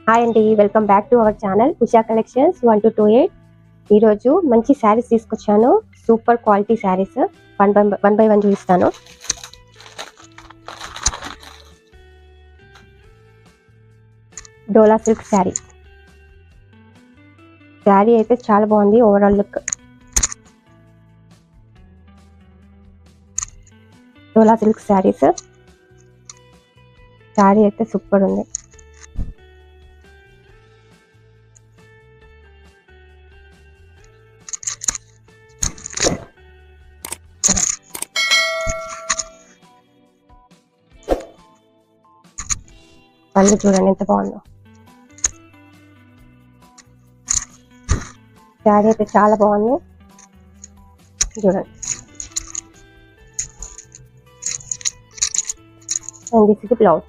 Hi అండి, welcome back to our channel Usha collections 1228. ఈరోజు మంచి శారీస్ తీసుకొచ్చాను. Super quality saris one by one చూపిస్తాను. డోలా సిల్క్ శారీ అయితే చాలా బాగుంది. ఓవరాల్ లుక్ డోలా సిల్క్ శారీ అయితే సూపర్ ఉంది. పళ్ళు చూడండి ఎంత బాగుందో. శారీ అయితే చాలా బాగుంది చూడండి. And this is the blouse.